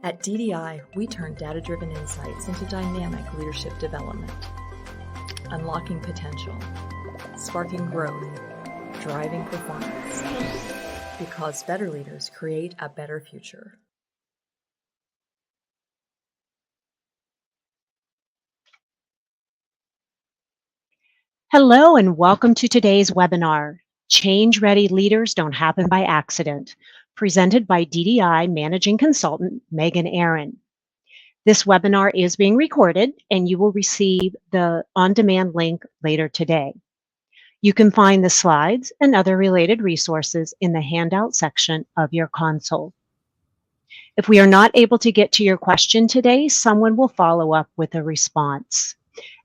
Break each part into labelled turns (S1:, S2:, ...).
S1: At DDI, we turn data-driven insights into dynamic leadership development, unlocking potential, sparking growth, driving performance, because better leaders create a better future.
S2: Hello and welcome to today's webinar, Change-Ready Leaders Don't Happen by Accident, presented by DDI Managing Consultant Megan Aaron. This webinar is being recorded and you will receive the on-demand link later today. You can find the slides and other related resources in the handout section of your console. If we are not able to get to your question today, someone will follow up with a response.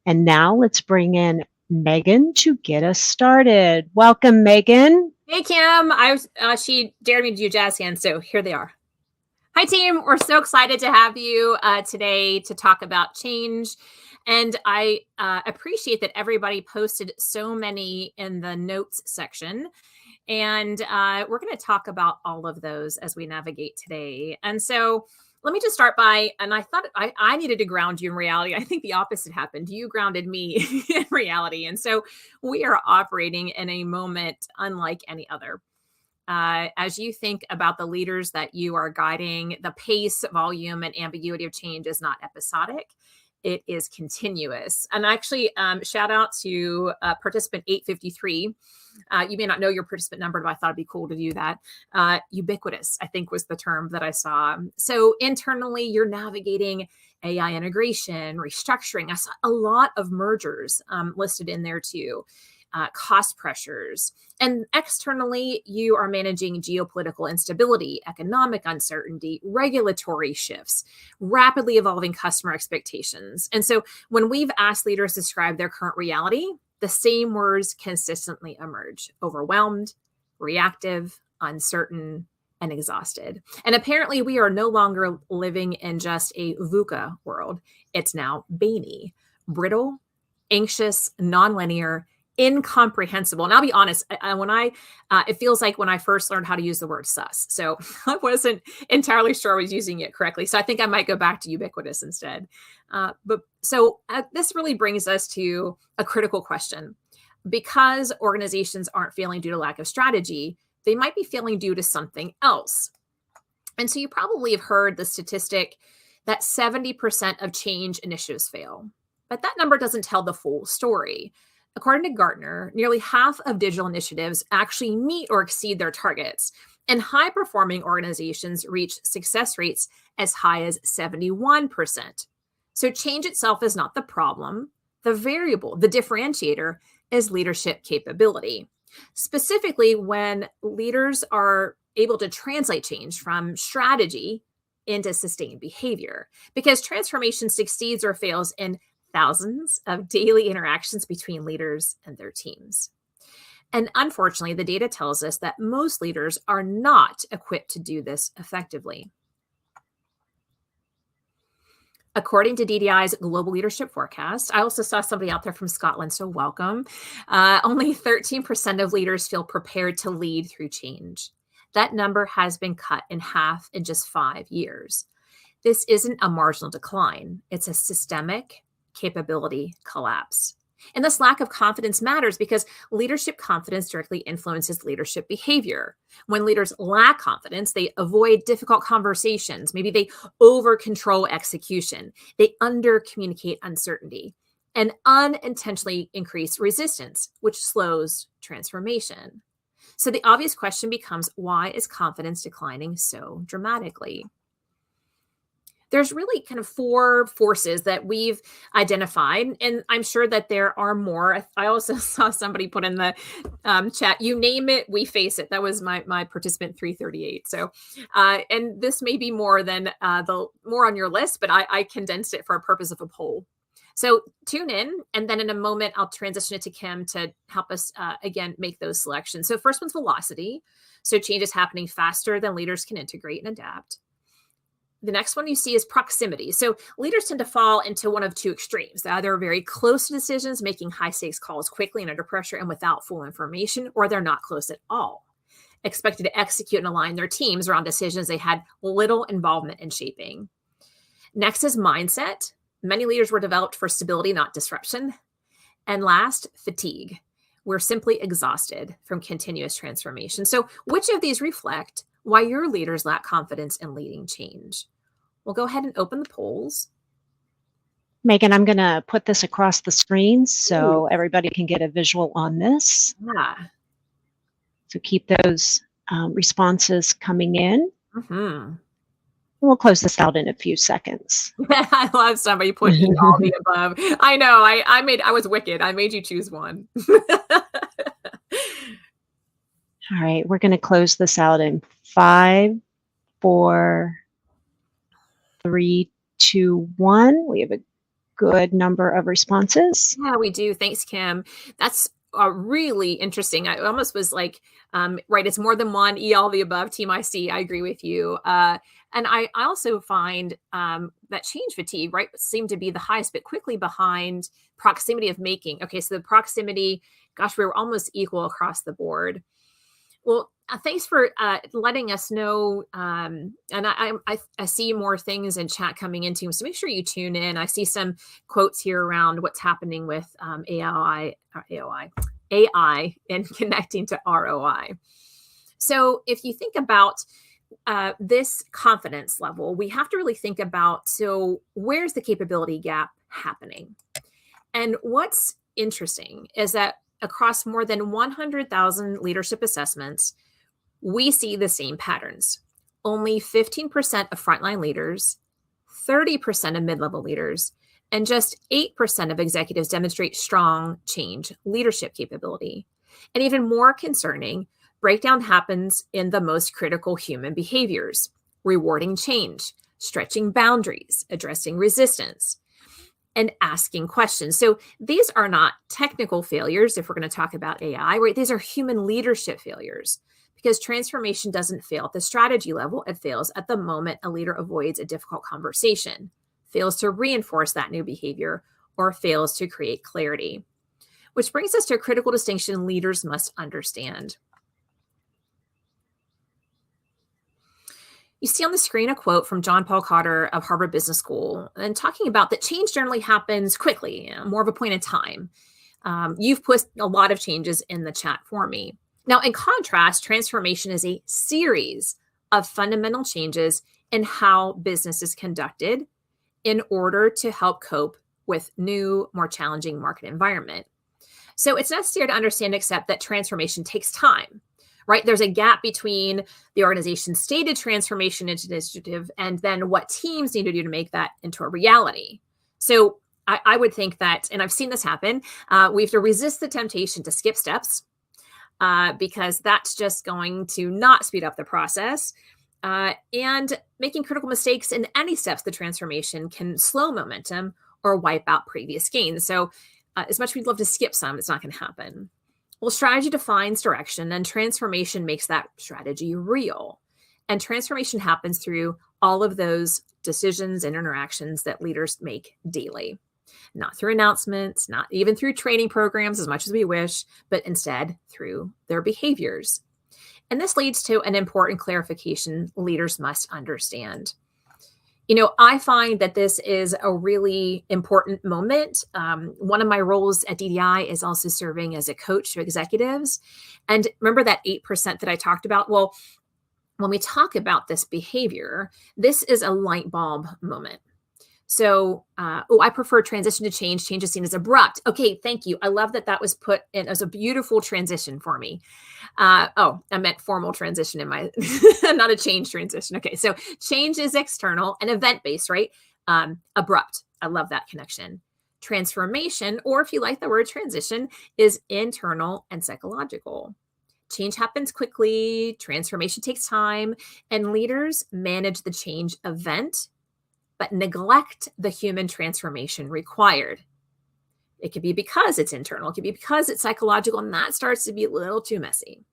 S2: And now let's bring in Megan to get us started. Welcome, Megan.
S3: Hey, Kim. She dared me to do jazz hands, so here they are. Hi, team. We're so excited to have you today to talk about change. And I appreciate that everybody posted so many in the notes section. And we're going to talk about all of those as we navigate today. And so let me just start by, and I thought I needed to ground you in reality. I think the opposite happened. You grounded me in reality. And so we are operating in a moment unlike any other. As you think about the leaders that you are guiding, the pace, volume, and ambiguity of change is not episodic. It is continuous. And actually, shout out to participant 853. You may not know your participant number, but I thought it'd be cool to do that. Ubiquitous, I think, was the term that I saw. So internally, you're navigating AI integration, restructuring. I saw a lot of mergers listed in there too. Cost pressures. And externally, you are managing geopolitical instability, economic uncertainty, regulatory shifts, rapidly evolving customer expectations. And so when we've asked leaders to describe their current reality, the same words consistently emerge: overwhelmed, reactive, uncertain, and exhausted. And apparently we are no longer living in just a VUCA world. It's now BANI, brittle, anxious, nonlinear, incomprehensible. And I'll be honest, it feels like when I first learned how to use the word sus. So I wasn't entirely sure I was using it correctly. So I think I might go back to ubiquitous instead. This really brings us to a critical question. Because organizations aren't failing due to lack of strategy, they might be failing due to something else. And so you probably have heard the statistic that 70% of change initiatives fail. But that number doesn't tell the full story. According to Gartner, nearly half of digital initiatives actually meet or exceed their targets, and high-performing organizations reach success rates as high as 71%. So change itself is not the problem. The variable, the differentiator, is leadership capability. Specifically, when leaders are able to translate change from strategy into sustained behavior, because transformation succeeds or fails in thousands of daily interactions between leaders and their teams. And unfortunately, the data tells us that most leaders are not equipped to do this effectively. According to DDI's Global Leadership Forecast, I also saw somebody out there from Scotland, so welcome. Only 13% of leaders feel prepared to lead through change. That number has been cut in half in just 5 years. This isn't a marginal decline. It's a systemic capability collapse. And this lack of confidence matters because leadership confidence directly influences leadership behavior. When leaders lack confidence, they avoid difficult conversations. Maybe they over-control execution. They under-communicate uncertainty and unintentionally increase resistance, which slows transformation. So the obvious question becomes, why is confidence declining so dramatically? There's really kind of 4 forces that we've identified, and I'm sure that there are more. I also saw somebody put in the chat, you name it, we face it. That was my participant 338. So, and this may be more than the more on your list, but I condensed it for a purpose of a poll. So tune in, and then in a moment, I'll transition it to Kim to help us, again, make those selections. So first one's velocity. So change is happening faster than leaders can integrate and adapt. The next one you see is proximity. So leaders tend to fall into one of 2 extremes. They're either very close to decisions, making high stakes calls quickly and under pressure and without full information, or they're not close at all. expected to execute and align their teams around decisions they had little involvement in shaping. Next is mindset. Many leaders were developed for stability, not disruption. And last, fatigue. We're simply exhausted from continuous transformation. So which of these reflect why your leaders lack confidence in leading change? We'll go ahead and open the polls.
S2: Megan, I'm going to put this across the screen so everybody can get a visual on this.
S3: Yeah.
S2: So keep those responses coming in.
S3: Mm-hmm.
S2: We'll close this out in a few seconds.
S3: I love somebody putting all the above. I know. I was wicked. I made you choose one.
S2: All right, we're going to close this out in 5, 4, 3, 2, 1. We have a good number of responses.
S3: Yeah, we do. Thanks, Kim. That's really interesting. I almost was like, right, it's more than one, all the above, team IC. I agree with you. And I also find that change fatigue, right, seemed to be the highest, but quickly behind proximity of making. Okay, so the proximity, gosh, we were almost equal across the board. Well, thanks for letting us know. And I see more things in chat coming into, so make sure you tune in. I see some quotes here around what's happening with AI and connecting to ROI. So if you think about this confidence level, we have to really think about, so where's the capability gap happening? And what's interesting is that across more than 100,000 leadership assessments, we see the same patterns. Only 15% of frontline leaders, 30% of mid-level leaders, and just 8% of executives demonstrate strong change leadership capability. And even more concerning, breakdown happens in the most critical human behaviors: rewarding change, stretching boundaries, addressing resistance, and asking questions. So these are not technical failures if we're going to talk about AI, right? These are human leadership failures, because transformation doesn't fail at the strategy level. It fails at the moment a leader avoids a difficult conversation, fails to reinforce that new behavior, or fails to create clarity. Which brings us to a critical distinction leaders must understand. You see on the screen a quote from John Paul Cotter of Harvard Business School, and talking about that change generally happens quickly, more of a point in time. You've put a lot of changes in the chat for me. Now, in contrast, transformation is a series of fundamental changes in how business is conducted in order to help cope with new, more challenging market environment. So it's necessary to understand and accept that transformation takes time. Right? There's a gap between the organization's stated transformation initiative and then what teams need to do to make that into a reality. So I would think that, and I've seen this happen, we have to resist the temptation to skip steps because that's just going to not speed up the process. And making critical mistakes in any steps, the transformation can slow momentum or wipe out previous gains. So as much as we'd love to skip some, it's not going to happen. Well, strategy defines direction, and transformation makes that strategy real. And transformation happens through all of those decisions and interactions that leaders make daily, not through announcements, not even through training programs as much as we wish, but instead through their behaviors. And this leads to an important clarification leaders must understand. You know, I find that this is a really important moment. One of my roles at DDI is also serving as a coach to executives. And remember that 8% that I talked about? Well, when we talk about this behavior, this is a light bulb moment. So, I prefer transition to change. Change is seen as abrupt. Okay, thank you. I love that that was put in as a beautiful transition for me. I meant formal transition in my, not a change transition. Okay, so change is external and event-based, right? Abrupt. I love that connection. Transformation, or if you like the word transition, is internal and psychological. Change happens quickly. Transformation takes time, and leaders manage the change event but neglect the human transformation required. It could be because it's internal, it could be because it's psychological, and that starts to be a little too messy.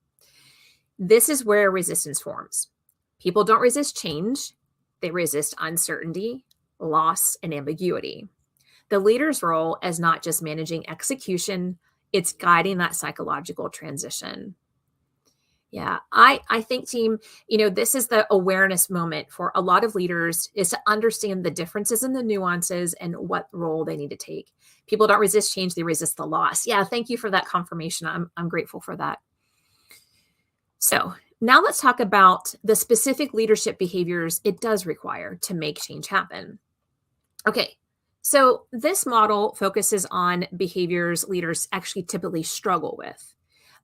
S3: This is where resistance forms. People don't resist change, they resist uncertainty, loss, and ambiguity. The leader's role is not just managing execution, it's guiding that psychological transition. Yeah, I think team, this is the awareness moment for a lot of leaders is to understand the differences and the nuances and what role they need to take. People don't resist change, they resist the loss. Yeah, thank you for that confirmation. I'm grateful for that. So, now let's talk about the specific leadership behaviors it does require to make change happen. Okay. So, this model focuses on behaviors leaders actually typically struggle with.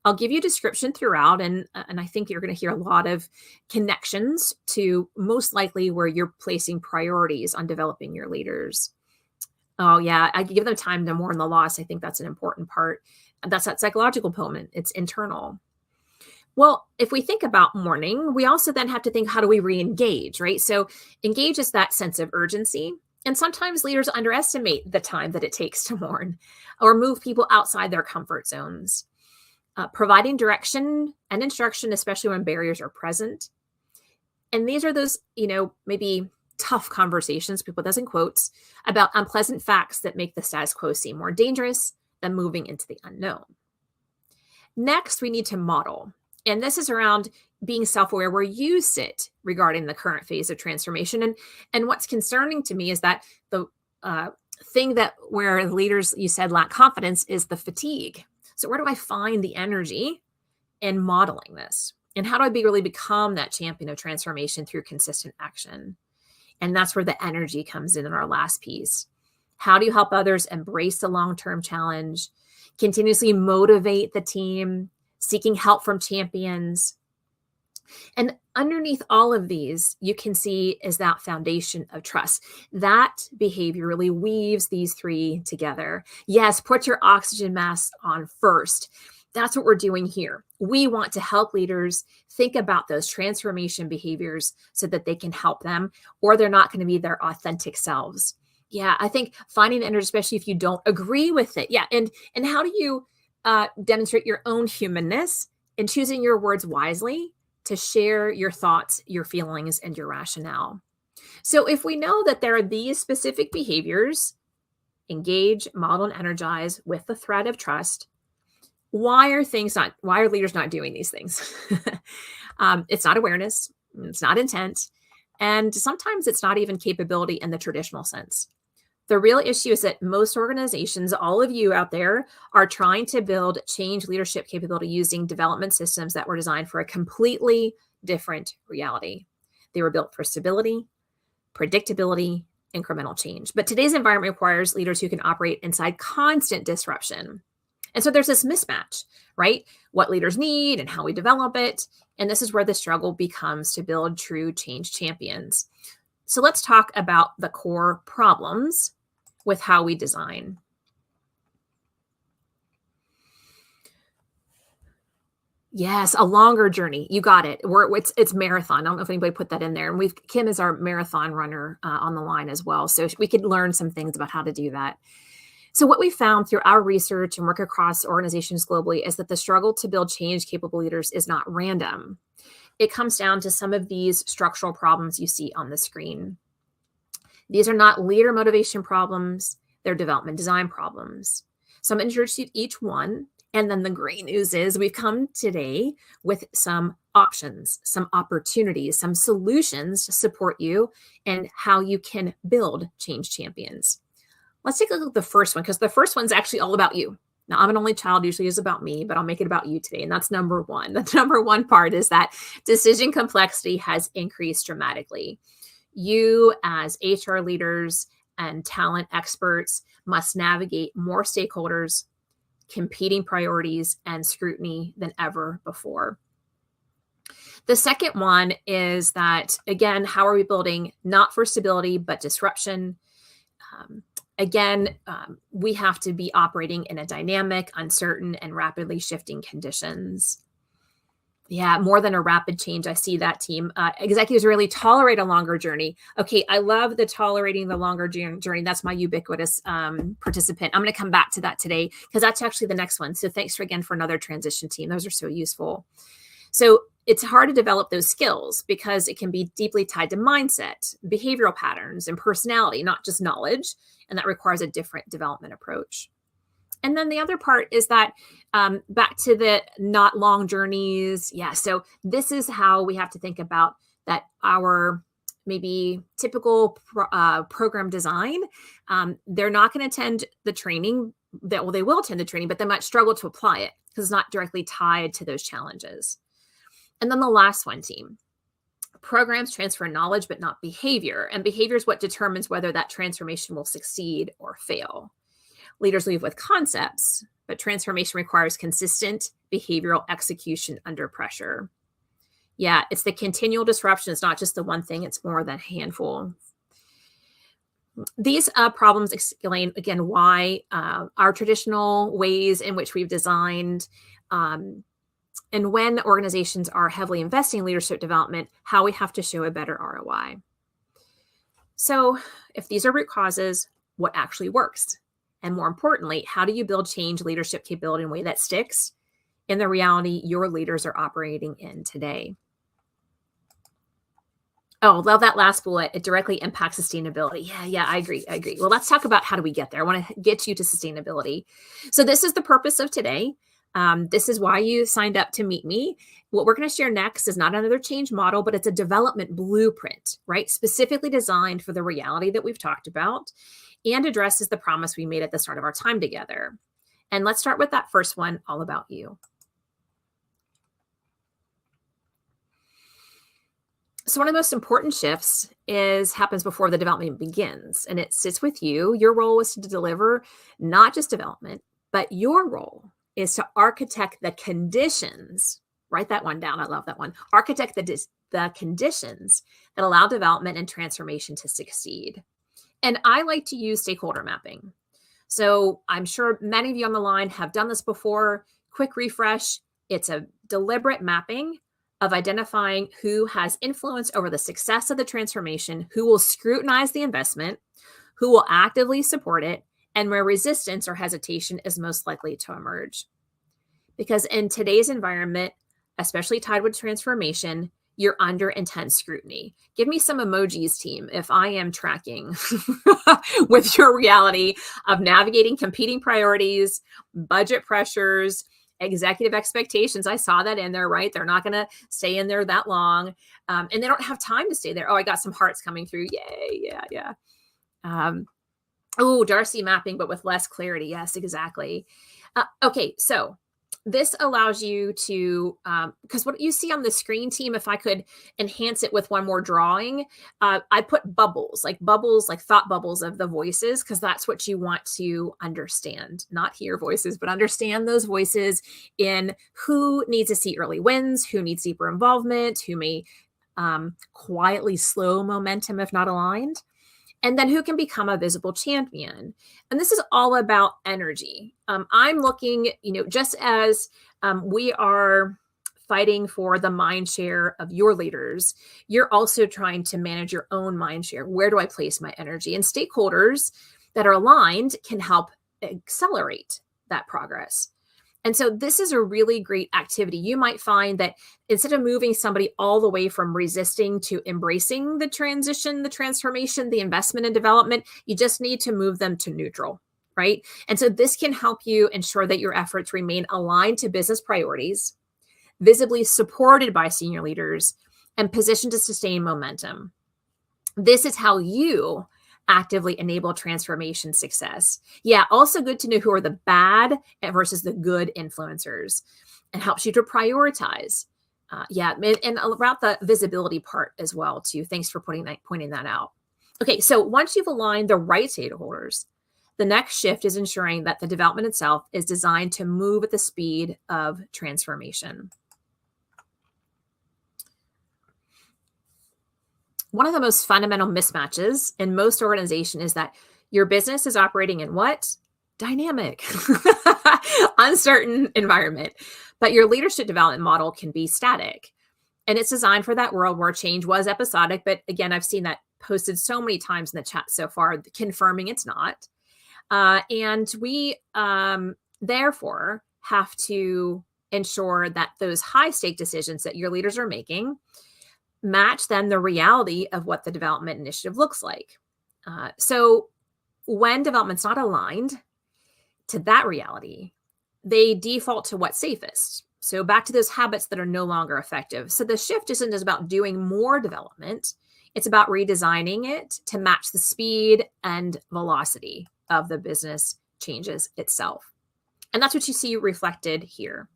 S3: I'll give you a description throughout, and I think you're going to hear a lot of connections to most likely where you're placing priorities on developing your leaders. Oh yeah, I give them time to mourn the loss. I think that's an important part. That's that psychological component. It's internal. Well, if we think about mourning, we also then have to think, how do we re-engage, right? So engage is that sense of urgency. And sometimes leaders underestimate the time that it takes to mourn or move people outside their comfort zones. Providing direction and instruction, especially when barriers are present. And these are those, maybe tough conversations, people does in quotes, about unpleasant facts that make the status quo seem more dangerous than moving into the unknown. Next, we need to model. And this is around being self-aware where you sit regarding the current phase of transformation. And what's concerning to me is that the thing that where leaders, you said, lack confidence is the fatigue. So where do I find the energy in modeling this? And how do I really become that champion of transformation through consistent action? And that's where the energy comes in our last piece. How do you help others embrace the long-term challenge, continuously motivate the team, seeking help from champions? And underneath all of these, you can see is that foundation of trust. That behavior really weaves these three together. Yes, put your oxygen mask on first. That's what we're doing here. We want to help leaders think about those transformation behaviors so that they can help them, or they're not going to be their authentic selves. Yeah, I think finding the energy, especially if you don't agree with it. Yeah, and how do you demonstrate your own humanness and choosing your words wisely to share your thoughts, your feelings, and your rationale? So if we know that there are these specific behaviors, engage, model, and energize with the thread of trust, why are leaders not doing these things? It's not awareness, it's not intent, and sometimes it's not even capability in the traditional sense. The real issue is that most organizations, all of you out there, are trying to build change leadership capability using development systems that were designed for a completely different reality. They were built for stability, predictability, incremental change. But today's environment requires leaders who can operate inside constant disruption. And so there's this mismatch, right? What leaders need and how we develop it. And this is where the struggle becomes to build true change champions. So let's talk about the core problems with how we design. Yes, a longer journey. You got it. It's marathon. I don't know if anybody put that in there. And Kim is our marathon runner on the line as well. So we could learn some things about how to do that. So what we found through our research and work across organizations globally is that the struggle to build change-capable leaders is not random. It comes down to some of these structural problems you see on the screen. These are not leader motivation problems, they're development design problems. So I'm going to introduce you to each one. And then the great news is we've come today with some options, some opportunities, some solutions to support you and how you can build change champions. Let's take a look at the first one, because the first one's actually all about you. Now, I'm an only child, usually is about me, but I'll make it about you today. And that's number one. The number one part is that decision complexity has increased dramatically. You, as HR leaders and talent experts, must navigate more stakeholders, competing priorities, and scrutiny than ever before. The second one is that, again, how are we building not for stability, but disruption? We have to be operating in a dynamic, uncertain, and rapidly shifting conditions. Yeah, more than a rapid change. I see that, team. Executives really tolerate a longer journey. Okay, I love the tolerating the longer journey. That's my ubiquitous participant. I'm going to come back to that today because that's actually the next one. So thanks again for another transition, team. Those are so useful. So it's hard to develop those skills because it can be deeply tied to mindset, behavioral patterns, and personality, not just knowledge. And that requires a different development approach. And then the other part is that back to the not long journeys. Yeah. So this is how we have to think about that our maybe typical program design. They're not going to attend the training well, they will attend the training, but they might struggle to apply it because it's not directly tied to those challenges. And then the last one, team. Programs transfer knowledge, but not behavior. And behavior is what determines whether that transformation will succeed or fail. Leaders leave with concepts, but transformation requires consistent behavioral execution under pressure. Yeah, it's the continual disruption. It's not just the one thing, it's more than a handful. These problems explain, again, why our traditional ways in which we've designed and when organizations are heavily investing in leadership development, how we have to show a better ROI. So if these are root causes, what actually works? And more importantly, how do you build change leadership capability in a way that sticks in the reality your leaders are operating in today? Oh, love that last bullet. It directly impacts sustainability. Yeah, I agree. Well, let's talk about how do we get there. I want to get you to sustainability. So this is the purpose of today. This is why you signed up to meet me. What we're going to share next is not another change model, but it's a development blueprint, right? Specifically designed for the reality that we've talked about and addresses the promise we made at the start of our time together. And let's start with that first one, all about you. So one of the most important shifts happens before the development begins, and it sits with you. Your role is to deliver not just development, but your role is to architect the conditions. Write that one down. I love that one. Architect the conditions that allow development and transformation to succeed. And I like to use stakeholder mapping. So I'm sure many of you on the line have done this before. Quick refresh. It's a deliberate mapping of identifying who has influence over the success of the transformation, who will scrutinize the investment, who will actively support it, and where resistance or hesitation is most likely to emerge. Because in today's environment, especially tied with transformation, you're under intense scrutiny. Give me some emojis, team, if I am tracking with your reality of navigating competing priorities, budget pressures, executive expectations. I saw that in there, right? They're not going to stay in there that long. And they don't have time to stay there. Oh, I got some hearts coming through. Yay. Yeah. Darcy mapping, but with less clarity. Yes, exactly. Okay. So this allows you to, because what you see on the screen, team, if I could enhance it with one more drawing, I put bubbles, like thought bubbles of the voices, because that's what you want to understand, not hear voices, but understand those voices in who needs to see early wins, who needs deeper involvement, who may quietly slow momentum if not aligned. And then who can become a visible champion. And this is all about energy. I'm looking, just as we are fighting for the mind share of your leaders, you're also trying to manage your own mind share. Where do I place my energy? And stakeholders that are aligned can help accelerate that progress. And so this is a really great activity. You might find that instead of moving somebody all the way from resisting to embracing the transition, the transformation, the investment and development, you just need to move them to neutral, right? And so this can help you ensure that your efforts remain aligned to business priorities, visibly supported by senior leaders, and positioned to sustain momentum. This is how you actively enable transformation success. Yeah, also good to know who are the bad versus the good influencers, and helps you to prioritize. And about the visibility part as well too. Thanks for pointing that out. Okay, so once you've aligned the right stakeholders, the next shift is ensuring that the development itself is designed to move at the speed of transformation. One of the most fundamental mismatches in most organizations is that your business is operating in what? Dynamic, uncertain environment. But your leadership development model can be static. And it's designed for that world where change was episodic. But again, I've seen that posted so many times in the chat so far, confirming it's not. And we therefore have to ensure that those high stake decisions that your leaders are making match then the reality of what the development initiative looks like. So when development's not aligned, to that reality, they default to what's safest. So back to those habits that are no longer effective. So the shift isn't just about doing more development. It's about redesigning it to match the speed and velocity of the business changes itself. And that's what you see reflected here.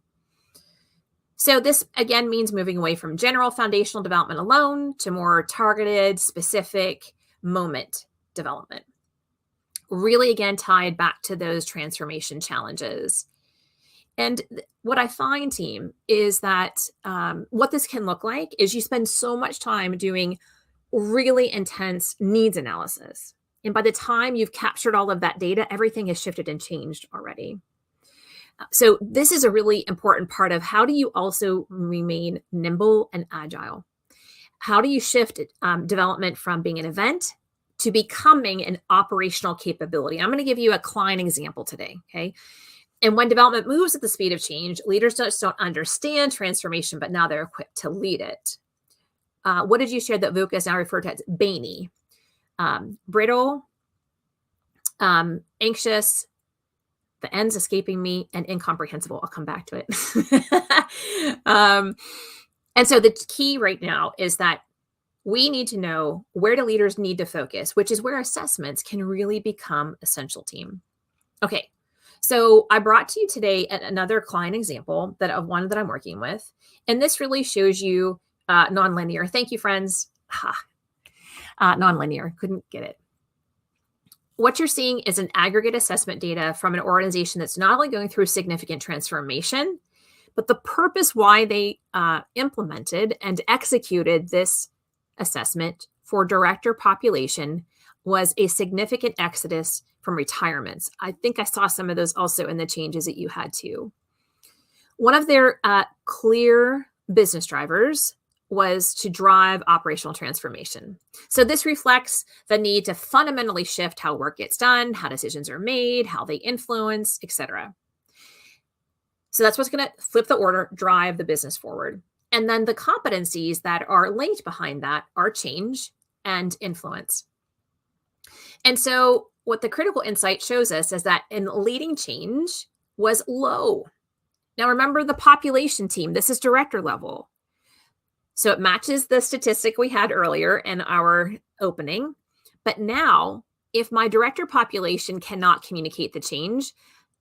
S3: So this, again, means moving away from general foundational development alone to more targeted, specific moment development. Really, again, tied back to those transformation challenges. And what I find, team, is that what this can look like is you spend so much time doing really intense needs analysis. And by the time you've captured all of that data, everything has shifted and changed already. So this is a really important part of how do you also remain nimble and agile? How do you shift development from being an event to becoming an operational capability? I'm going to give you a client example today, okay? And when development moves at the speed of change, leaders just don't understand transformation, but now they're equipped to lead it. What did you share that VUCA is now referred to as BANY? Brittle, anxious, the end's escaping me, and incomprehensible. I'll come back to it. And so the key right now is that we need to know where do leaders need to focus, which is where assessments can really become essential, team. Okay, so I brought to you today another client example of one that I'm working with. And this really shows you nonlinear. Thank you, friends. Nonlinear, couldn't get it. What you're seeing is an aggregate assessment data from an organization that's not only going through significant transformation, but the purpose why they implemented and executed this assessment for director population was a significant exodus from retirements. I think I saw some of those also in the changes that you had too. One of their clear business drivers was to drive operational transformation. So this reflects the need to fundamentally shift how work gets done, how decisions are made, how they influence, etc. So that's what's going to flip the order, drive the business forward. And then the competencies that are linked behind that are change and influence. And so what the critical insight shows us is that in leading change was low. Now remember the population, team, this is director level. So it matches the statistic we had earlier in our opening. But now, if my director population cannot communicate the change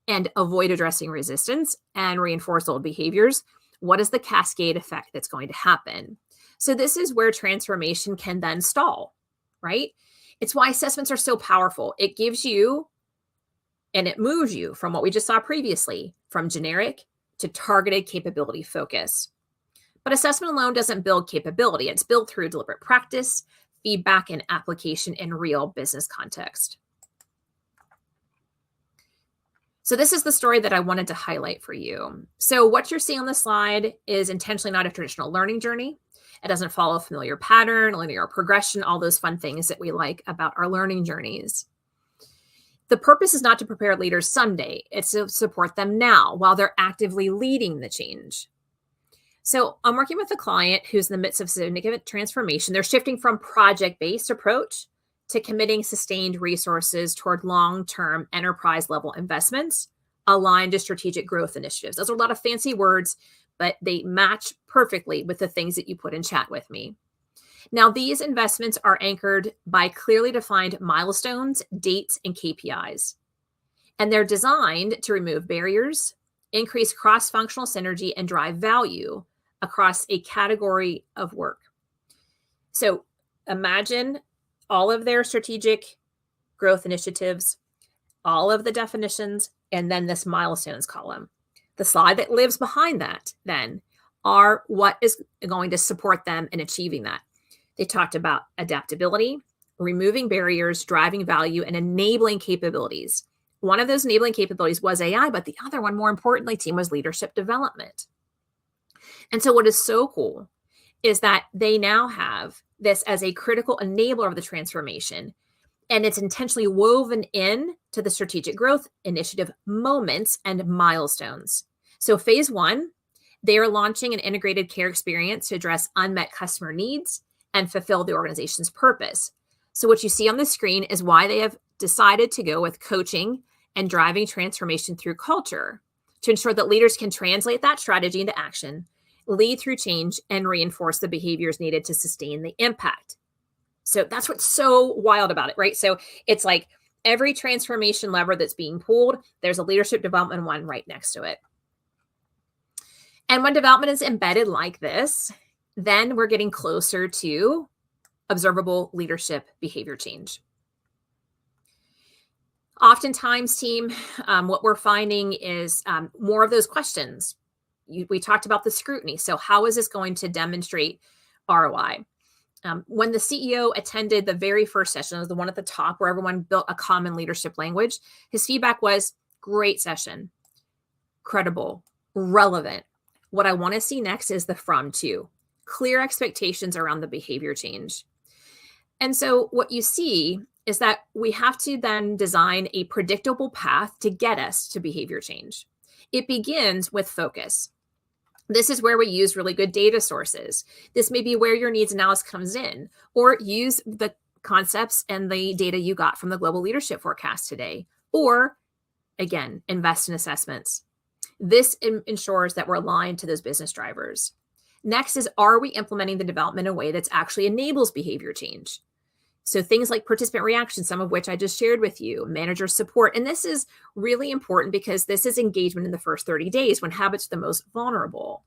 S3: and avoid addressing resistance and reinforce old behaviors, what is the cascade effect that's going to happen? So this is where transformation can then stall, right? It's why assessments are so powerful. It gives you and it moves you from what we just saw previously, from generic to targeted capability focus. But assessment alone doesn't build capability. It's built through deliberate practice, feedback, and application in real business context. So this is the story that I wanted to highlight for you. So what you're seeing on the slide is intentionally not a traditional learning journey. It doesn't follow a familiar pattern, linear progression, all those fun things that we like about our learning journeys. The purpose is not to prepare leaders someday. It's to support them now while they're actively leading the change. So I'm working with a client who's in the midst of significant transformation. They're shifting from project-based approach to committing sustained resources toward long-term enterprise-level investments aligned to strategic growth initiatives. Those are a lot of fancy words, but they match perfectly with the things that you put in chat with me. Now, these investments are anchored by clearly defined milestones, dates, and KPIs. And they're designed to remove barriers, increase cross-functional synergy, and drive value across a category of work. So imagine all of their strategic growth initiatives, all of the definitions, and then this milestones column. The slide that lives behind that then are what is going to support them in achieving that. They talked about adaptability, removing barriers, driving value, and enabling capabilities. One of those enabling capabilities was AI, but the other one, more importantly, team, was leadership development. And so what is so cool is that they now have this as a critical enabler of the transformation, and it's intentionally woven in to the strategic growth initiative moments and milestones. So phase one, they are launching an integrated care experience to address unmet customer needs and fulfill the organization's purpose. So what you see on the screen is why they have decided to go with coaching and driving transformation through culture to ensure that leaders can translate that strategy into action, lead through change, and reinforce the behaviors needed to sustain the impact. So that's what's so wild about it, right? So it's like every transformation lever that's being pulled, there's a leadership development one right next to it. And when development is embedded like this, then we're getting closer to observable leadership behavior change. Oftentimes, team, what we're finding is more of those questions. We talked about the scrutiny. So how is this going to demonstrate ROI? When the CEO attended the very first session, it was the one at the top where everyone built a common leadership language, his feedback was, great session, credible, relevant. What I want to see next is the from to, clear expectations around the behavior change. And so what you see is that we have to then design a predictable path to get us to behavior change. It begins with focus. This is where we use really good data sources. This may be where your needs analysis comes in, or use the concepts and the data you got from the Global Leadership Forecast today, or again, invest in assessments. This ensures that we're aligned to those business drivers. Next is, are we implementing the development in a way that actually enables behavior change? So things like participant reactions, some of which I just shared with you, manager support. And this is really important because this is engagement in the first 30 days when habits are the most vulnerable.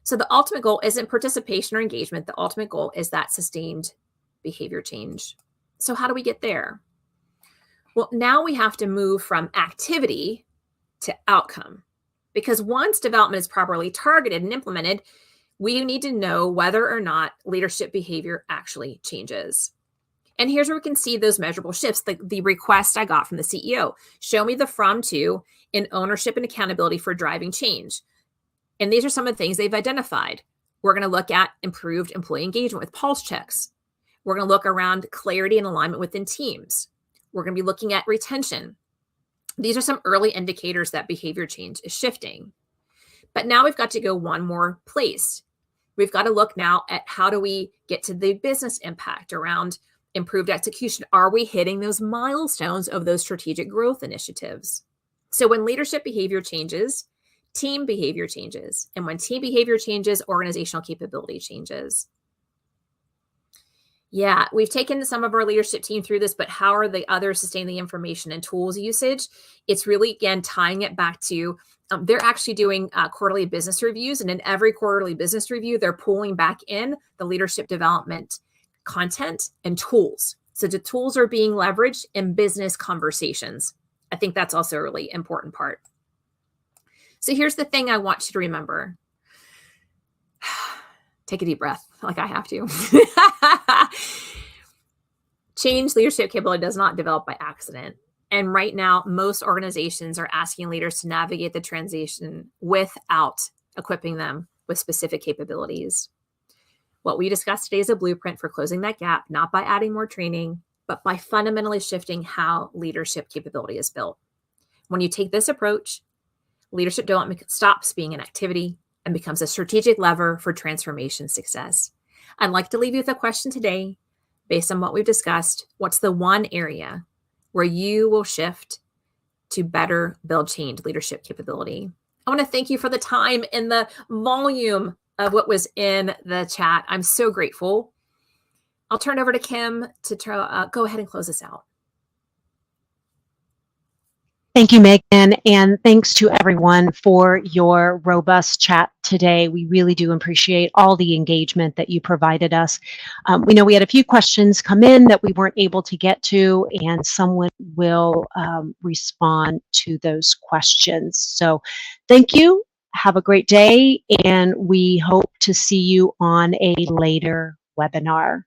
S3: So the ultimate goal isn't participation or engagement. The ultimate goal is that sustained behavior change. So how do we get there? Well, now we have to move from activity to outcome, because once development is properly targeted and implemented, we need to know whether or not leadership behavior actually changes. And here's where we can see those measurable shifts, the request I got from the CEO. Show me the from to in ownership and accountability for driving change. And these are some of the things they've identified. We're going to look at improved employee engagement with pulse checks. We're going to look around clarity and alignment within teams. We're going to be looking at retention. These are some early indicators that behavior change is shifting. But now we've got to go one more place. We've got to look now at how do we get to the business impact around improved execution. Are we hitting those milestones of those strategic growth initiatives? So when leadership behavior changes, team behavior changes. And when team behavior changes, organizational capability changes. Yeah, we've taken some of our leadership team through this, but how are the others sustaining the information and tools usage? It's really, again, tying it back to they're actually doing quarterly business reviews. And in every quarterly business review, they're pulling back in the leadership development content and tools. So the tools are being leveraged in business conversations. I think that's also a really important part. So here's the thing I want you to remember. Take a deep breath, like I have to. Change leadership capability does not develop by accident. And right now, most organizations are asking leaders to navigate the transition without equipping them with specific capabilities. What we discussed today is a blueprint for closing that gap, not by adding more training, but by fundamentally shifting how leadership capability is built. When you take this approach, leadership development stops being an activity and becomes a strategic lever for transformation success. I'd like to leave you with a question today based on what we've discussed. What's the one area where you will shift to better build change leadership capability? I want to thank you for the time and the volume of what was in the chat. I'm so grateful. I'll turn it over to Kim to go ahead and close this out.
S2: Thank you, Megan, and thanks to everyone for your robust chat today. We really do appreciate all the engagement that you provided us. We know we had a few questions come in that we weren't able to get to, and someone will respond to those questions. So thank you. Have a great day, and we hope to see you on a later webinar.